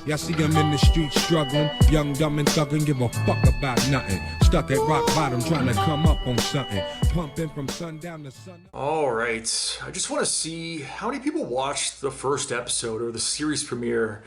Y'all see them in the streets struggling, young, dumb, and thuggin', give a fuck about nothing. Stuck at rock bottom, trying to come up on something. Pumping from sundown to sun. All right, I just want to see how many people watched the first episode or the series premiere.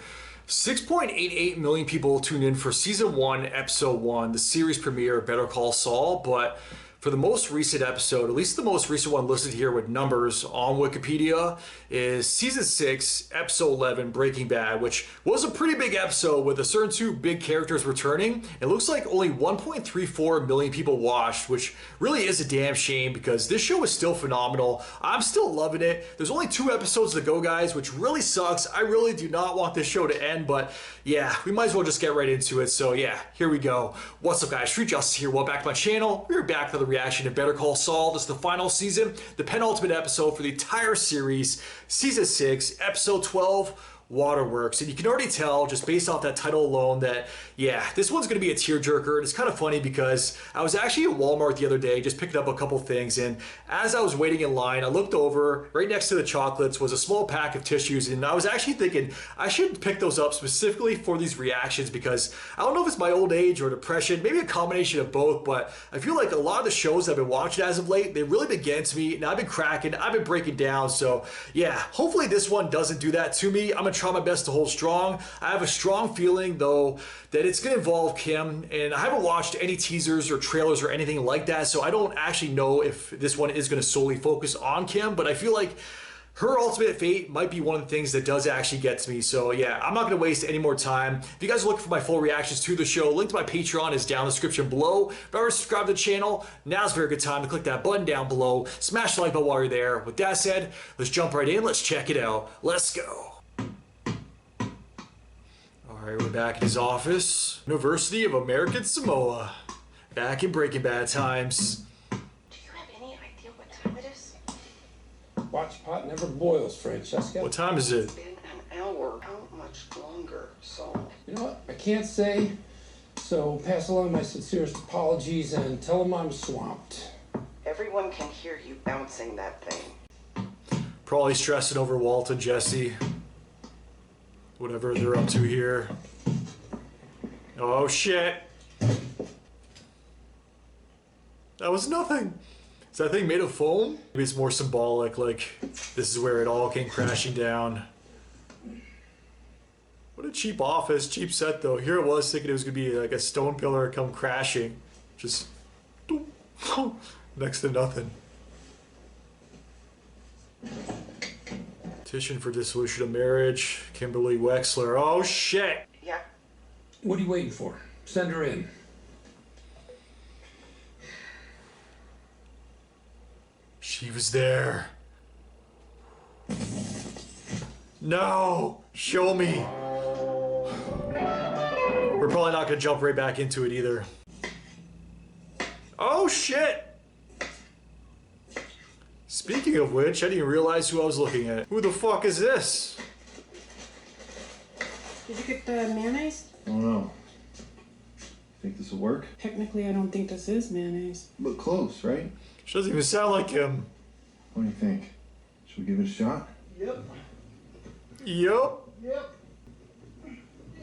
6.88 million people tuned in for season 1, episode 1, the series premiere of Better Call Saul, but for the most recent episode, at least the most recent one listed here with numbers on Wikipedia, is season 6, episode 11, Breaking Bad, which was a pretty big episode with a certain 2 big characters returning. It looks like only 1.34 million people watched, which really is a damn shame because this show is still phenomenal. I'm still loving it. There's only 2 episodes to go, guys, which really sucks. I really do not want this show to end, but yeah, we might as well just get right into it. So yeah, here we go. What's up, guys? Street Justice here. Welcome back to my channel. We're back for the reaction to Better Call Saul. This is the final season, the penultimate episode for the entire series, season 6, episode 12, Waterworks. And you can already tell just based off that title alone that, yeah, this one's going to be a tearjerker. And it's kind of funny because I was actually at Walmart the other day just picking up a couple things, and as I was waiting in line, I looked over. Right next to the chocolates was a small pack of tissues, and I was actually thinking I should pick those up specifically for these reactions because I don't know if it's my old age or depression, maybe a combination of both, but I feel like a lot of the shows I've been watching as of late, they've really been getting to me, and I've been cracking, I've been breaking down. So yeah, hopefully this one doesn't do that to me. I'm gonna try my best to hold strong. I have a strong feeling though that it's gonna involve Kim, and I haven't watched any teasers or trailers or anything like that, so I don't actually know if this one is gonna solely focus on Kim, but I feel like her ultimate fate might be one of the things that does actually get to me. So yeah, I'm not going to waste any more time. If you guys are looking for my full reactions to the show, link to my Patreon is down in the description below. If you ever subscribe to the channel, now's a very good time to click that button down below. Smash the like button while you're there. With that said, let's jump right in. Let's check it out. Let's go. All right, we're back in his office. University of American Samoa. Back in Breaking Bad times. Watch pot never boils, Francesca. What time is it? It's been an hour. How much longer, Saul? You know what? I can't say. So pass along my sincerest apologies and tell them I'm swamped. Everyone can hear you bouncing that thing. Probably stressing over Walt and Jesse. Whatever they're up to here. Oh shit. That was nothing. Is that thing made of foam? Maybe it's more symbolic, like this is where it all came crashing down. What a cheap office, cheap set though. Here it was thinking it was gonna be like a stone pillar come crashing. Just next to nothing. Petition for dissolution of marriage, Kimberly Wexler. Oh shit! Yeah. What are you waiting for? Send her in. She was there. No! Show me! We're probably not gonna jump right back into it either. Oh shit! Speaking of which, I didn't even realize who I was looking at. Who the fuck is this? Did you get the mayonnaise? I don't know. Think this will work? Technically, I don't think this is mayonnaise. But close, right? She doesn't even sound like him. What do you think? Should we give it a shot? Yep. Yup. Yep.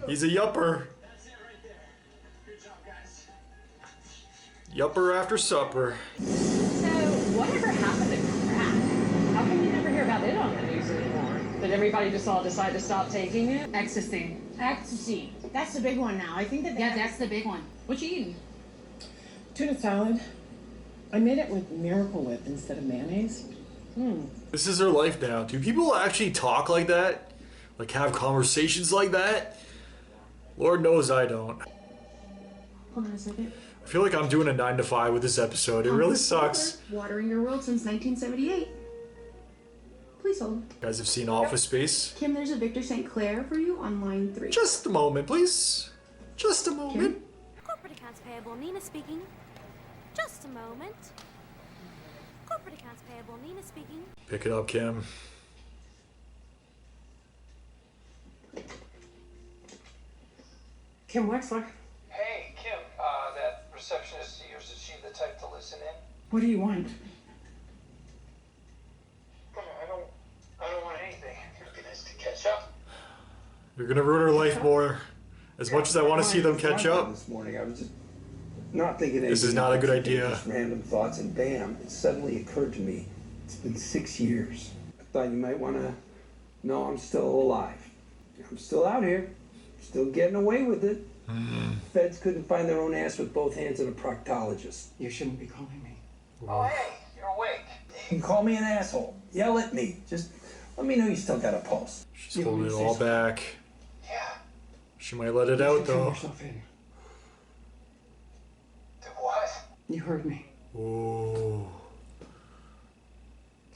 He's a yupper. That's it right there. Good job, guys. Yupper after supper. So, whatever happened to crack? How come you never hear about it on the news anymore? Did everybody just all decide to stop taking it? Ecstasy. Ecstasy. That's the big one now. I think that Yeah, that's the big one. What you eating? Tuna salad. I made it with Miracle Whip instead of mayonnaise. This is her life now. Do people actually talk like that? Like have conversations like that? Lord knows I don't. Hold on a second. I feel like I'm doing a 9 to 5 with this episode. It really sucks. Watering your world since 1978. Please hold. You guys have seen Office Space? Kim, there's a Victor St. Clair for you on line 3. Just a moment, please. Just a moment. Kim? Corporate accounts payable, Nina speaking. Just a moment. Corporate accounts payable, Nina speaking. Pick it up, Kim. Kim Wexler. Hey, Kim, that receptionist of yours, is she the type to listen in? What do you want? I don't want anything. It'd be nice to catch up. You're gonna ruin her life more. As much as I want to see them catch up. This morning, I was just not thinking This is not a good idea. Just random thoughts, and bam, it suddenly occurred to me. It's been 6 years. I thought you might want to know I'm still alive. I'm still out here, still getting away with it. Feds couldn't find their own ass with both hands and a proctologist. You shouldn't be calling me. Oh, hey, you're awake. You can call me an asshole. Yell at me. Just let me know you still got a pulse. She's holding it all back. Yeah. She might let it out though. Yourself in. Did what? You heard me. Ooh.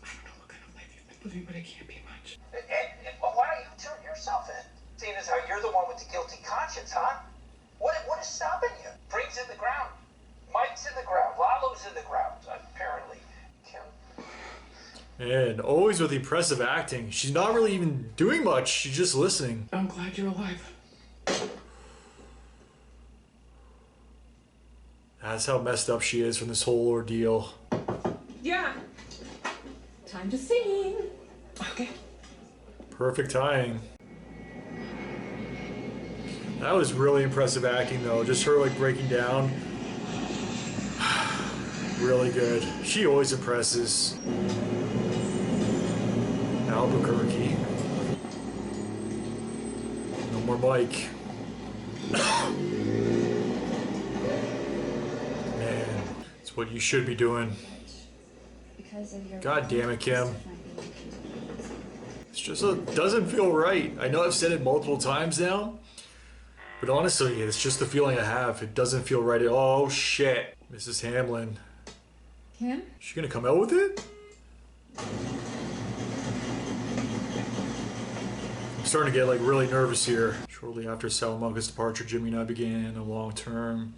I don't know what kind of life you've been living, but it can't be much. And why don't you turn yourself in? Seeing as how you're the one with the guilty conscience, huh? What is stopping you? Bring's in the ground. Mike's in the ground. Lalo's in the ground, apparently. Kim. And always with impressive acting. She's not really even doing much. She's just listening. I'm glad you're alive. That's how messed up she is from this whole ordeal. Yeah. Time to sing. Okay. Perfect timing. That was really impressive acting though. Just her like breaking down. Really good. She always impresses. Albuquerque. No more Mike. Man, it's what you should be doing. God damn it, Kim. It's just doesn't feel right. I know I've said it multiple times now, but honestly, it's just the feeling I have. It doesn't feel right at all. Oh shit, Mrs. Hamlin. Kim? She gonna come out with it? I'm starting to get like really nervous here. Shortly after Salamanca's departure, Jimmy and I began a long term.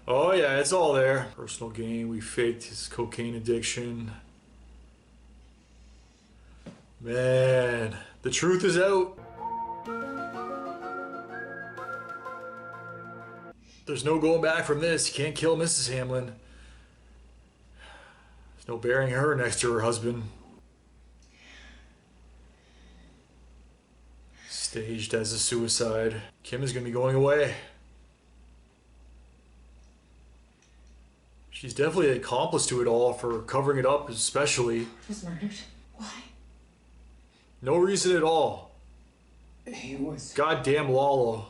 Oh yeah, it's all there. Personal gain, we faked his cocaine addiction. Man, the truth is out. There's no going back from this. You can't kill Mrs. Hamlin. There's no burying her next to her husband. Staged as a suicide. Kim is gonna be going away. She's definitely an accomplice to it all for covering it up, especially. He was murdered. Why? No reason at all. He was Goddamn Lalo.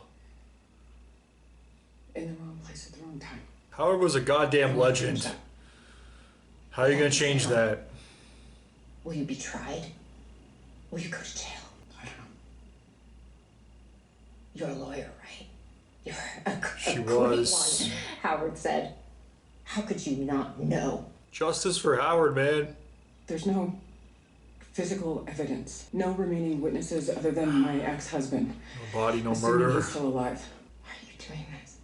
in the wrong place at the wrong time. Howard was a goddamn legend. How are you gonna change that? Will you be tried? Will you go to jail? I don't know. You're a lawyer, right? You're She a great was. one, Howard said. How could you not know? Justice for Howard, man. There's no physical evidence. No remaining witnesses other than my ex-husband. No body, no Assuming murder. he's still alive. Why are you doing this?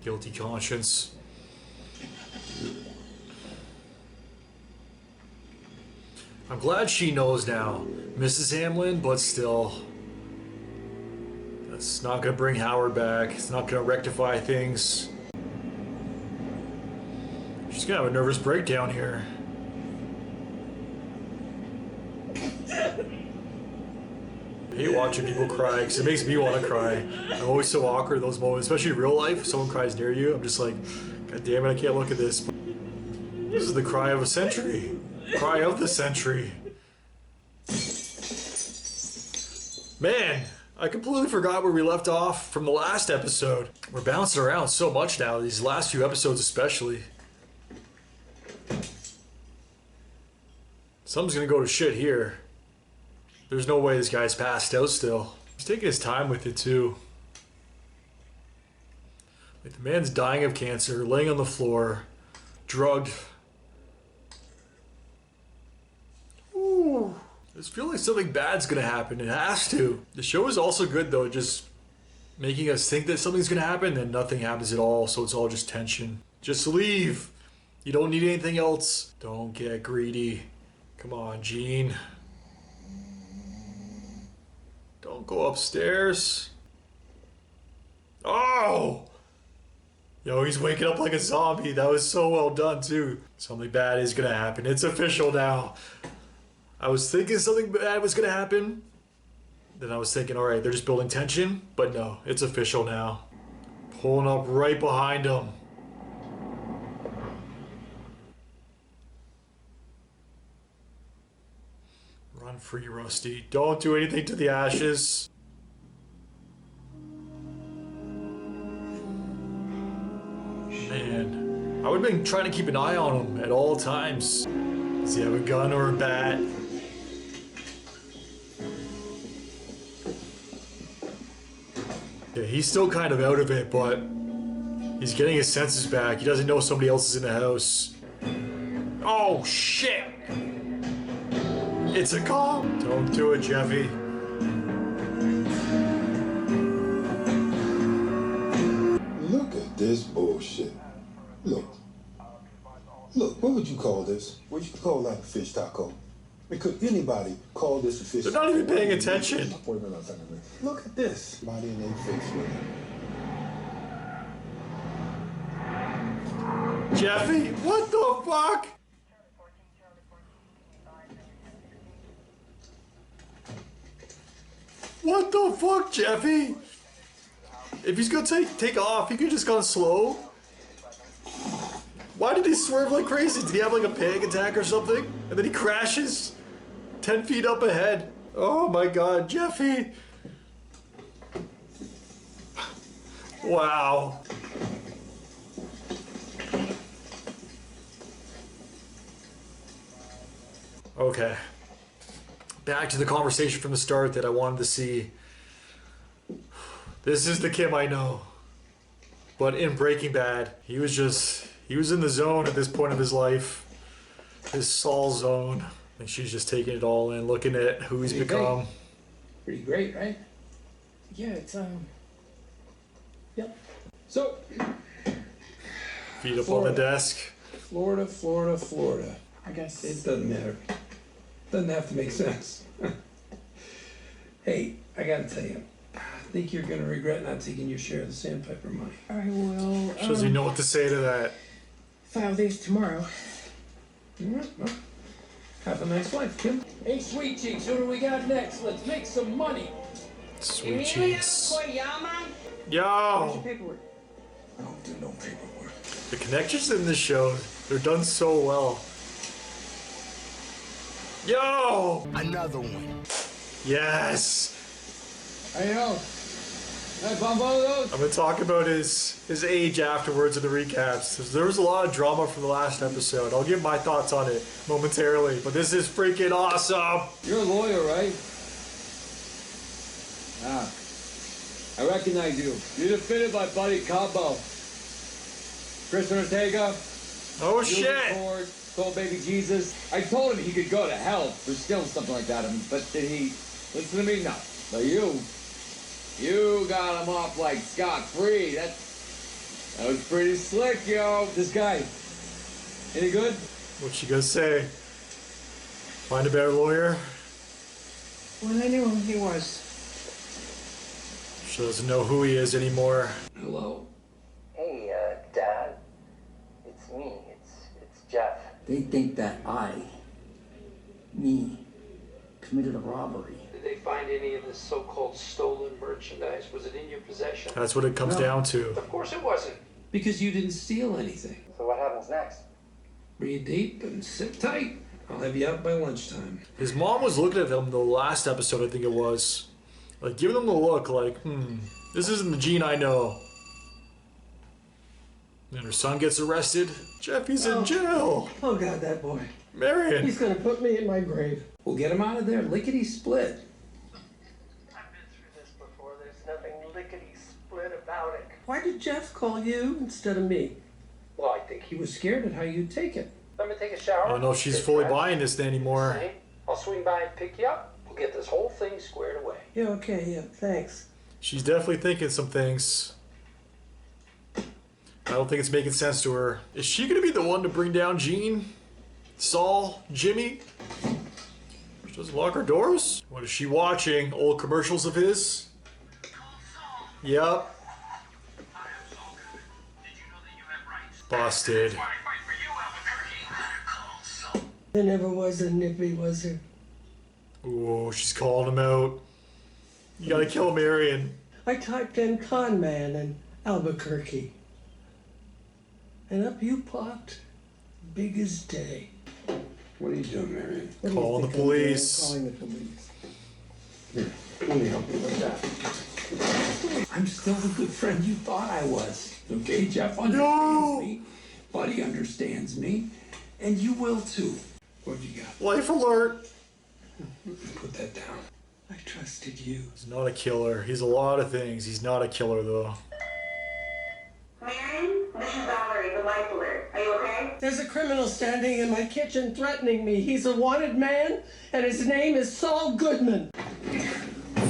Guilty conscience. I'm glad she knows now, Mrs. Hamlin, but still. That's not gonna bring Howard back. It's not gonna rectify things. She's gonna have a nervous breakdown here. I hate watching people cry because it makes me want to cry. I'm always so awkward in those moments, especially in real life. If someone cries near you, I'm just like, God damn it, I can't look at this. This is the cry of a century. Cry of the century. Man, I completely forgot where we left off from the last episode. We're bouncing around so much now, these last few episodes especially. Something's gonna go to shit here. There's no way this guy's passed out still. He's taking his time with it too. Like the man's dying of cancer, laying on the floor, drugged. Ooh. I just feel like something bad's gonna happen. It has to. The show is also good though, just making us think that something's gonna happen, then nothing happens at all, so it's all just tension. Just leave. You don't need anything else. Don't get greedy. Come on, Gene. Don't go upstairs. Oh! Yo, he's waking up like a zombie. That was so well done, too. Something bad is gonna happen. It's official now. I was thinking something bad was gonna happen. Then I was thinking, alright, they're just building tension. But no, it's official now. Pulling up right behind him. Run free, Rusty. Don't do anything to the ashes. Man, I would have been trying to keep an eye on him at all times. Does he have a gun or a bat? Yeah, he's still kind of out of it, but he's getting his senses back. He doesn't know somebody else is in the house. Oh, shit! It's a cop! Don't do it, Jeffy. Look at this bullshit. Look, what would you call this? Would you call that a fish taco? Could anybody call this a fish taco? They're not even paying attention. Look at this. Body in their face with it. Jeffy, what the fuck? What the fuck, Jeffy? If he's gonna take off, he could just gone slow. Why did he swerve like crazy? Did he have like a panic attack or something? And then he crashes 10 feet up ahead. Oh my god, Jeffy. Wow. Okay. Back to the conversation from the start that I wanted to see. This is the Kim I know. But in Breaking Bad, he was in the zone at this point of his life. His Saul zone. And she's just taking it all in, looking at who he's become. Pretty great, right? Yeah, it's yep. So, Feet up on the desk. Florida. I guess It doesn't matter. Doesn't have to make sense. Hey, I gotta tell you, I think you're gonna regret not taking your share of the Sandpiper money. I will Doesn't know what to say to that. file these tomorrow. All right, well, have a nice life, Kim. Hey, Sweet Cheeks, who do we got next? Let's make some money. Sweet cheeks. Where's your Yo! paperwork? I don't do no paperwork. The connections in this show, they're done so well. Yo! Another one. Yes! Hey, yo. Hey, bump one of those? I'm gonna talk about his age afterwards in the recaps. There was a lot of drama from the last episode. I'll give my thoughts on it momentarily, but this is freaking awesome! You're a lawyer, right? Ah. I recognize you. You're defended by Buddy Cabo. Chris Ortega. Oh, Julie shit! Ford, Cole Baby Jesus. I told him he could go to hell for stealing something like that, but did he listen to me? No. But you got him off like scot-free. That was pretty slick, yo. This guy, any good? What's she gonna say? Find a better lawyer? When I knew him, he was. She doesn't know who he is anymore. Hello. Hey, Dad. It's me. It's Jeff. They think that me, committed a robbery. Did they find any of this so-called stolen merchandise? Was it in your possession? That's what it comes down to. Of course it wasn't. Because you didn't steal anything. So what happens next? Breathe deep and sit tight. I'll have you out by lunchtime. His mom was looking at him the last episode, I think it was. Like, giving him the look like, this isn't the Gene I know. Then her son gets arrested. Jeffy's in jail. Oh, God, that boy. Marion. He's gonna put me in my grave. We'll get him out of there lickety-split. I've been through this before. There's nothing lickety-split about it. Why did Jeff call you instead of me? Well, I think he was scared at how you'd take it. Let me take a shower. I don't know if she's fully buying this anymore. See? I'll swing by and pick you up. We'll get this whole thing squared away. Yeah, okay, yeah, thanks. She's definitely thinking some things. I don't think it's making sense to her. Is she gonna be the one to bring down Gene? Saul? Jimmy? She doesn't lock her doors? What is she watching? Old commercials of his? Yep. Busted. There never was a Nippy, was there? Ooh, she's calling him out. You gotta kill Marion. I typed in con man in Albuquerque. And up you popped, big as day. What are you doing, Marion? Calling the police. Calling the police. Here, let me help you with that. I'm still the good friend you thought I was. Okay, Jeff understands me. Buddy understands me. And you will too. What you got? Life alert. Put that down. I trusted you. He's not a killer. He's a lot of things. He's not a killer, though. Marion, this is Valerie, the life alert. Are you okay? There's a criminal standing in my kitchen threatening me. He's a wanted man, and his name is Saul Goodman.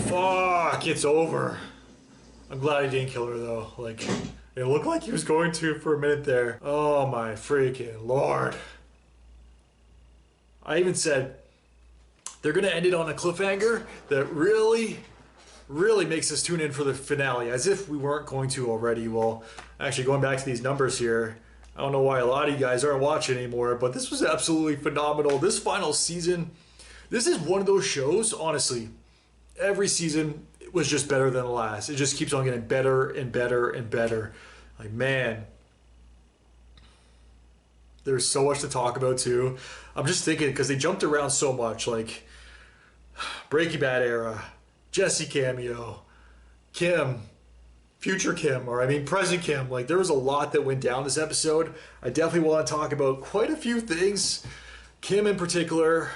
Fuck, it's over. I'm glad he didn't kill her, though. Like, it looked like he was going to for a minute there. Oh my freaking lord. I even said they're going to end it on a cliffhanger that really makes us tune in for the finale, as if we weren't going to already. Well, actually, going back to these numbers here, I don't know why a lot of you guys aren't watching anymore, but this was absolutely phenomenal. This final season, this is one of those shows, honestly, every season was just better than the last. It just keeps on getting better and better and better. Like, man, there's so much to talk about too. I'm just thinking, because they jumped around so much, like Breaking Bad era, Jesse cameo, Kim, future Kim, or I mean present Kim. Like, there was a lot that went down this episode. I definitely want to talk about quite a few things. Kim in particular,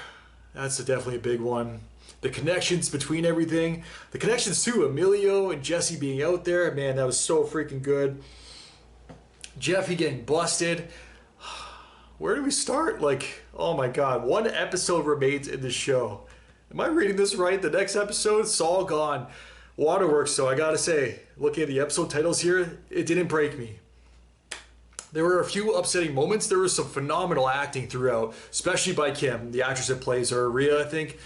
that's definitely a big one. The connections between everything. The connections to Emilio and Jesse being out there. Man, that was so freaking good. Jeffy getting busted. Where do we start? Like, oh my god, one episode remains in the show. Am I reading this right? The next episode, Saul gone. Waterworks, so I gotta say, looking at the episode titles here, it didn't break me. There were a few upsetting moments. There was some phenomenal acting throughout, especially by Kim, the actress that plays her, Rhea, I think.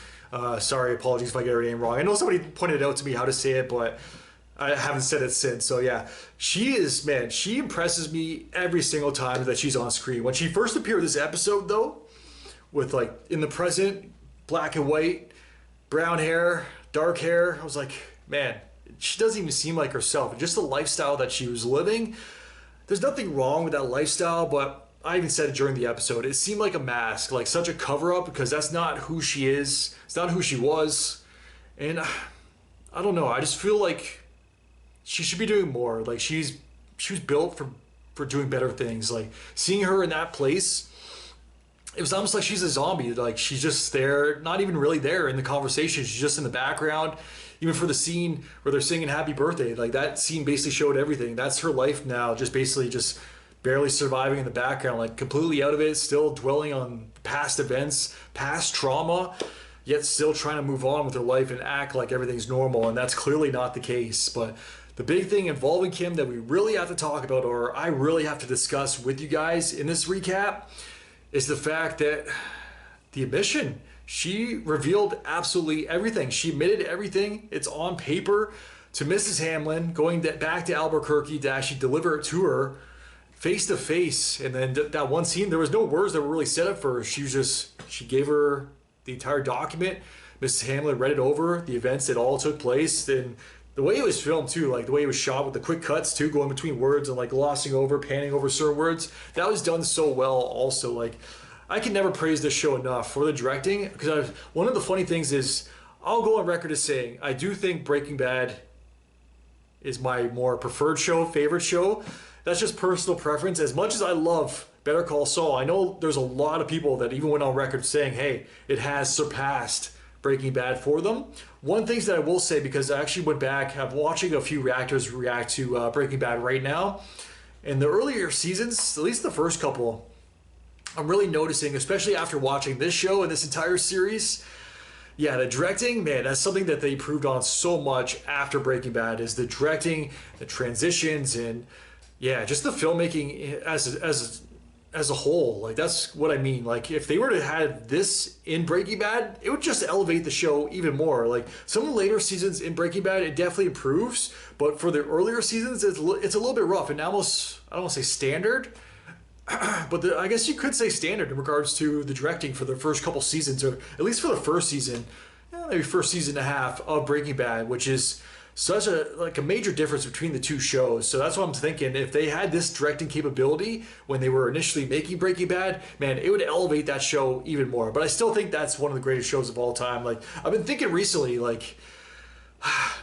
Sorry, apologies if I get her name wrong. I know somebody pointed out to me how to say it, but I haven't said it since. So yeah, she is, man, she impresses me every single time that she's on screen. When she first appeared this episode, though, with like in the present, black and white, brown hair, dark hair, I was like, man, she doesn't even seem like herself. Just the lifestyle that she was living, there's nothing wrong with that lifestyle, but I even said it during the episode, it seemed like a mask, like such a cover-up, because that's not who she is. It's not who she was. And I don't know, I just feel like she should be doing more. Like, she was built for doing better things. Like, seeing her in that place, it was almost like she's a zombie. Like, she's just there, not even really there in the conversation. She's just in the background. Even for the scene where they're singing happy birthday, like that scene basically showed everything. That's her life now, just basically just barely surviving in the background, like completely out of it, still dwelling on past events, past trauma, yet still trying to move on with her life and act like everything's normal. And that's clearly not the case. But the big thing involving Kim that we really have to talk about, or I really have to discuss with you guys in this recap, is the fact that the admission, she revealed absolutely everything. She admitted everything. It's on paper to Mrs. Hamlin, going back to Albuquerque to actually deliver it to her face to face. And then that one scene, there was no words that were really said at first. She gave her the entire document. Mrs. Hamlin read it over, the events that all took place. And the way it was filmed too, like the way it was shot with the quick cuts too, going between words and like glossing over, panning over certain words, that was done so well also. Like, I can never praise this show enough for the directing, because one of the funny things is, I'll go on record as saying, I do think Breaking Bad is my more preferred show, favorite show. That's just personal preference. As much as I love Better Call Saul, I know there's a lot of people that even went on record saying, hey, it has surpassed Breaking Bad for them. One thing that I will say, because I actually went back, I'm watching a few reactors react to Breaking Bad right now. In the earlier seasons, at least the first couple, I'm really noticing, especially after watching this show and this entire series, yeah, the directing, man, that's something that they improved on so much after Breaking Bad, is the directing, the transitions, and yeah, just the filmmaking as a whole. Like, that's what I mean. Like, if they were to have this in Breaking Bad, it would just elevate the show even more. Like, some of the later seasons in Breaking Bad, it definitely improves, but for the earlier seasons, it's a little bit rough and almost, I don't want to say standard, but I guess you could say standard in regards to the directing for the first couple seasons, or at least for the first season, maybe first season and a half of Breaking Bad, which is such a major difference between the two shows. So that's what I'm thinking. If they had this directing capability when they were initially making Breaking Bad, man, it would elevate that show even more. But I still think that's one of the greatest shows of all time. Like, I've been thinking recently, like,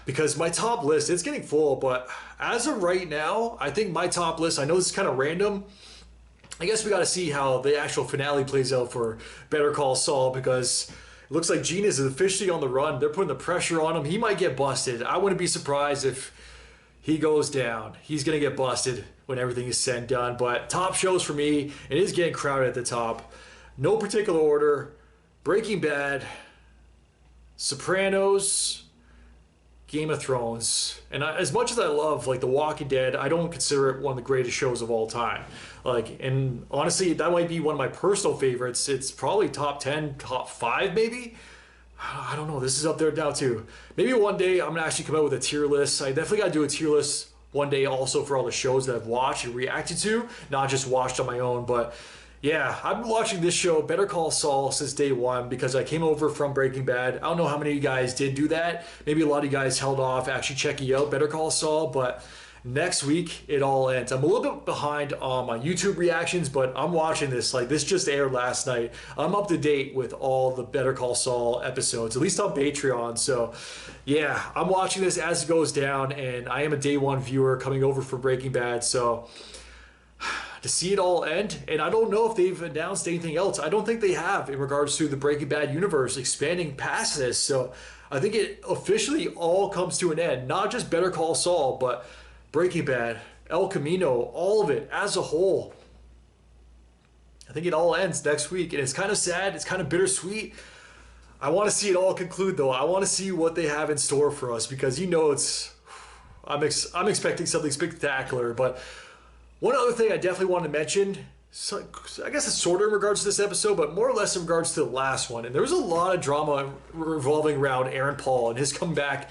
because my top list, it's getting full, but as of right now, I think my top list, I know this is kind of random. I guess we got to see how the actual finale plays out for Better Call Saul, because it looks like Gene is officially on the run. They're putting the pressure on him. He might get busted. I wouldn't be surprised if he goes down. He's going to get busted when everything is said and done. But top shows for me, it is getting crowded at the top. No particular order. Breaking Bad, Sopranos, Game of Thrones. And as much as I love like The Walking Dead, I don't consider it one of the greatest shows of all time. Like, and honestly, that might be one of my personal favorites. It's probably top 10, top 5 maybe. I don't know. This is up there now too. Maybe one day I'm gonna actually come out with a tier list. I definitely gotta do a tier list one day also for all the shows that I've watched and reacted to, not just watched on my own. But yeah, I've been watching this show, Better Call Saul, since day one because I came over from Breaking Bad. I don't know how many of you guys did do that. Maybe a lot of you guys held off actually checking out Better Call Saul, but next week it all ends. I'm a little bit behind on my YouTube reactions, but I'm watching this. Like, this just aired last night. I'm up to date with all the Better Call Saul episodes, at least on Patreon. So yeah, I'm watching this as it goes down, and I am a day one viewer coming over for Breaking Bad. So to see it all end, and I don't know if they've announced anything else. I don't think they have in regards to the Breaking Bad universe expanding past this. So I think it officially all comes to an end. Not just Better Call Saul, but Breaking Bad, El Camino, all of it as a whole. I think it all ends next week, and it's kind of sad. It's kind of bittersweet. I want to see it all conclude, though. I want to see what they have in store for us, because you know I'm expecting something spectacular. But one other thing I definitely want to mention, so I guess it's sort of in regards to this episode, but more or less in regards to the last one. And there was a lot of drama revolving around Aaron Paul and his comeback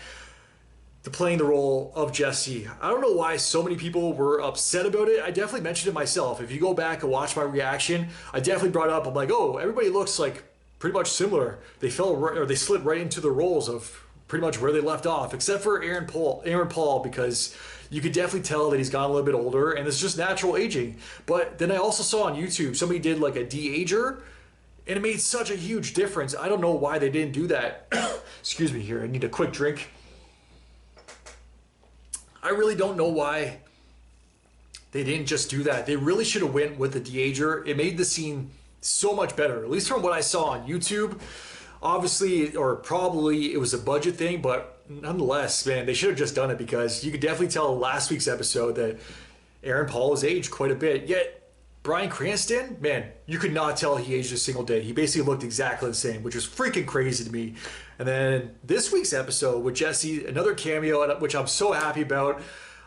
to playing the role of Jesse. I don't know why so many people were upset about it. I definitely mentioned it myself. If you go back and watch my reaction, I definitely brought up, I'm like, oh, everybody looks like pretty much similar. They they slid right into the roles of pretty much where they left off, except for Aaron Paul, because you could definitely tell that he's gotten a little bit older, and it's just natural aging. But then I also saw on YouTube, somebody did like a de-ager, and it made such a huge difference. I don't know why they didn't do that. Excuse me here, I need a quick drink. I really don't know why they didn't just do that. They really should have went with the de-ager. It made the scene so much better, at least from what I saw on YouTube. Obviously, or probably it was a budget thing, but nonetheless, man, they should have just done it, because you could definitely tell last week's episode that Aaron Paul has aged quite a bit. Yet Bryan Cranston, man, you could not tell he aged a single day. He basically looked exactly the same, which was freaking crazy to me. And then this week's episode with Jesse, another cameo, which I'm so happy about.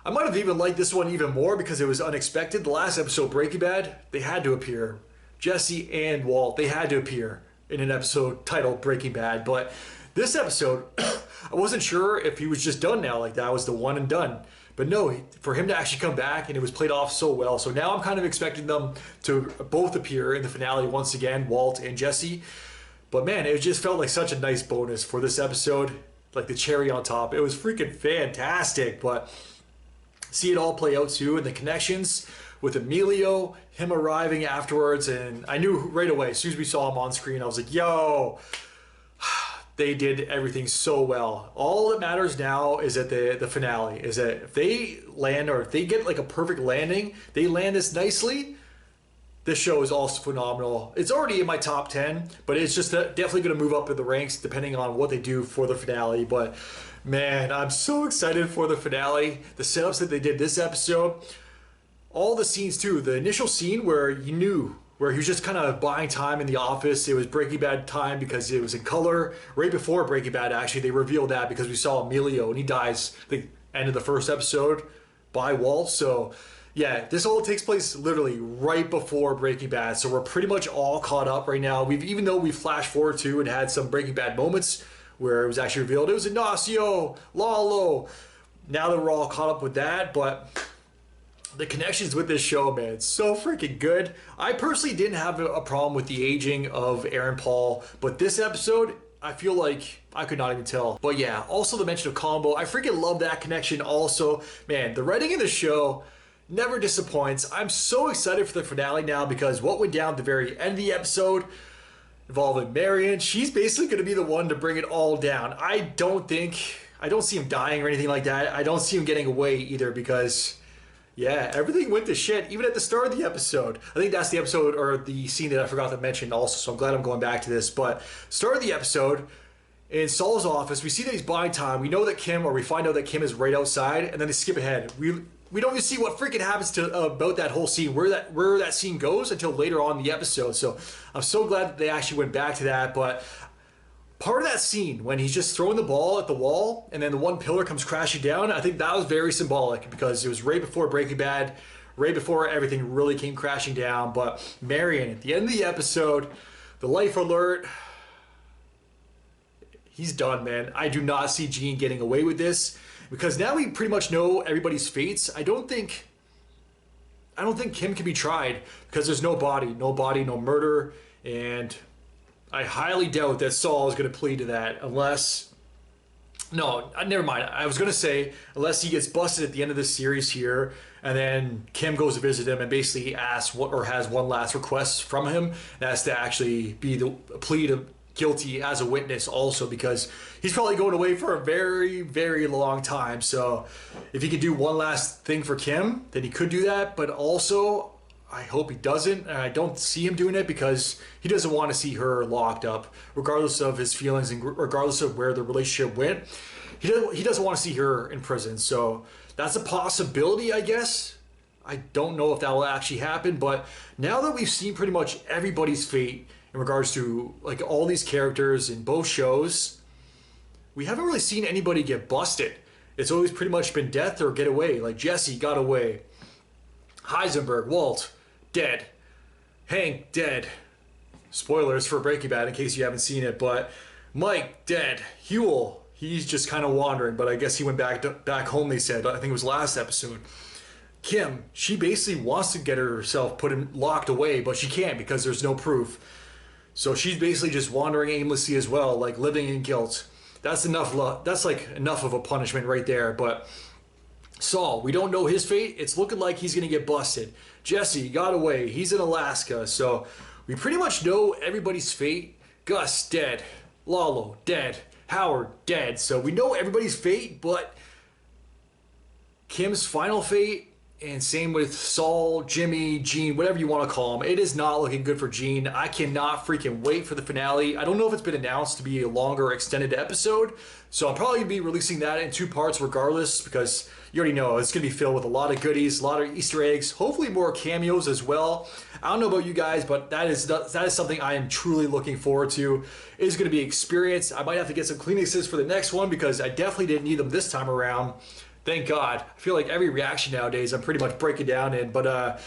I might have even liked this one even more because it was unexpected. The last episode, Breaking Bad, they had to appear. Jesse and Walt, they had to appear in an episode titled Breaking Bad. But this episode, I wasn't sure if he was just done now, like that was the one and done. But no, for him to actually come back, and it was played off so well. So now I'm kind of expecting them to both appear in the finale once again, Walt and Jesse. But man, it just felt like such a nice bonus for this episode, like the cherry on top. It was freaking fantastic. But see it all play out too, and the connections with Emilio, him arriving afterwards, and I knew right away, as soon as we saw him on screen, I was like, yo, they did everything so well. All that matters now is that the finale, is that if they land, or if they get like a perfect landing, they land this nicely, this show is also phenomenal. It's already in my top 10, but it's just definitely going to move up in the ranks depending on what they do for the finale. But man, I'm so excited for the finale. The setups that they did this episode, all the scenes too. The initial scene where you knew, where he was just kind of buying time in the office. It was Breaking Bad time because it was in color. Right before Breaking Bad, actually, they revealed that because we saw Emilio, and he dies at the end of the first episode by Walt. So yeah, this all takes place literally right before Breaking Bad. So we're pretty much all caught up right now. Even though we flashed forward to and had some Breaking Bad moments where it was actually revealed it was Ignacio, Lalo. Now that we're all caught up with that, but The connections with this show, man, it's so freaking good. I personally didn't have a problem with the aging of Aaron Paul, but this episode, I feel like I could not even tell. But yeah, also the mention of Combo, I freaking love that connection also. Man, the writing in the show never disappoints. I'm so excited for the finale now because what went down at the very end of the episode involving Marion, she's basically going to be the one to bring it all down. I don't see him dying or anything like that. I don't see him getting away either because, yeah, everything went to shit, even at the start of the episode. I think that's the episode or the scene that I forgot to mention also, so I'm glad I'm going back to this. But start of the episode, in Saul's office, we see that he's buying time. We know that Kim, or we find out that Kim is right outside, and then they skip ahead. We don't even see what freaking happens to about that whole scene, where that scene goes until later on in the episode. So I'm so glad that they actually went back to that. But part of that scene when he's just throwing the ball at the wall and then the one pillar comes crashing down, I think that was very symbolic because it was right before Breaking Bad, right before everything really came crashing down. But Marion, at the end of the episode, the life alert, he's done, man. I do not see Gene getting away with this because now we pretty much know everybody's fates. I don't think Kim can be tried because there's no body, no murder, and I highly doubt that Saul is going to plead to that unless... No, never mind. I was going to say, unless he gets busted at the end of this series here, and then Kim goes to visit him and basically asks or has one last request from him. That's to actually be the plea to guilty as a witness also, because he's probably going away for a very, very long time. So if he could do one last thing for Kim, then he could do that. But also, I hope he doesn't, and I don't see him doing it because he doesn't want to see her locked up, regardless of his feelings and regardless of where the relationship went. He doesn't want to see her in prison. So that's a possibility, I guess. I don't know if that will actually happen, but now that we've seen pretty much everybody's fate in regards to like all these characters in both shows, we haven't really seen anybody get busted. It's always pretty much been death or get away. Like Jesse got away. Heisenberg, Walt, dead. Hank, dead. Spoilers for Breaking Bad in case you haven't seen it, but Mike, dead. Huel, he's just kind of wandering, but I guess he went back home, they said. I think it was last episode. Kim, she basically wants to get herself locked away, but she can't because there's no proof. So she's basically just wandering aimlessly as well, like living in guilt. That's enough. That's like enough of a punishment right there. But Saul, we don't know his fate. It's looking like he's gonna get busted. Jesse got away. He's in Alaska. So we pretty much know everybody's fate. Gus dead. Lalo dead. Howard dead. So we know everybody's fate, but Kim's final fate, and same with Saul, Jimmy, Gene, whatever you want to call him. It is not looking good for Gene. I cannot freaking wait for the finale. I don't know if it's been announced to be a longer extended episode, so I'm probably going to be releasing that in 2 parts regardless, because you already know it's going to be filled with a lot of goodies, a lot of Easter eggs, hopefully more cameos as well. I don't know about you guys, but that is something I am truly looking forward to. It is going to be experience. I might have to get some Kleenexes for the next one because I definitely didn't need them this time around. Thank God. I feel like every reaction nowadays I'm pretty much breaking down in. But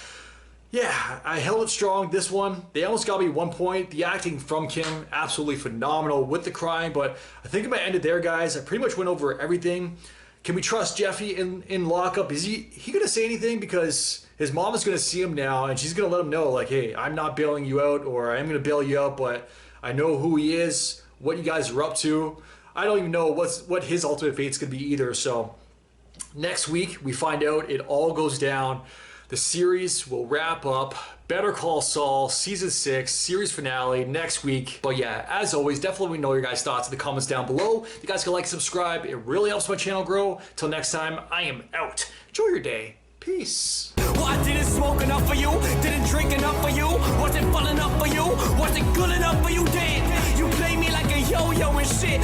yeah, I held it strong this one. They almost got me 1 point. The acting from Kim, absolutely phenomenal with the crying. But I think I might end it there, guys. I pretty much went over everything. Can we trust Jeffy in lockup? Is he going to say anything? Because his mom is going to see him now and she's going to let him know, like, hey, I'm not bailing you out, or I'm going to bail you out, but I know who he is, what you guys are up to. I don't even know what his ultimate fate's going to be either. So next week, we find out. It all goes down. The series will wrap up. Better Call Saul, Season 6, series finale next week. But yeah, as always, definitely let me know your guys' thoughts in the comments down below. If you guys can like, subscribe, it really helps my channel grow. Till next time, I am out. Enjoy your day. Peace. Well, I didn't smoke enough for you, didn't drink enough for you, wasn't fun enough for you, wasn't good enough for you, damn. You play me like a yo-yo and shit.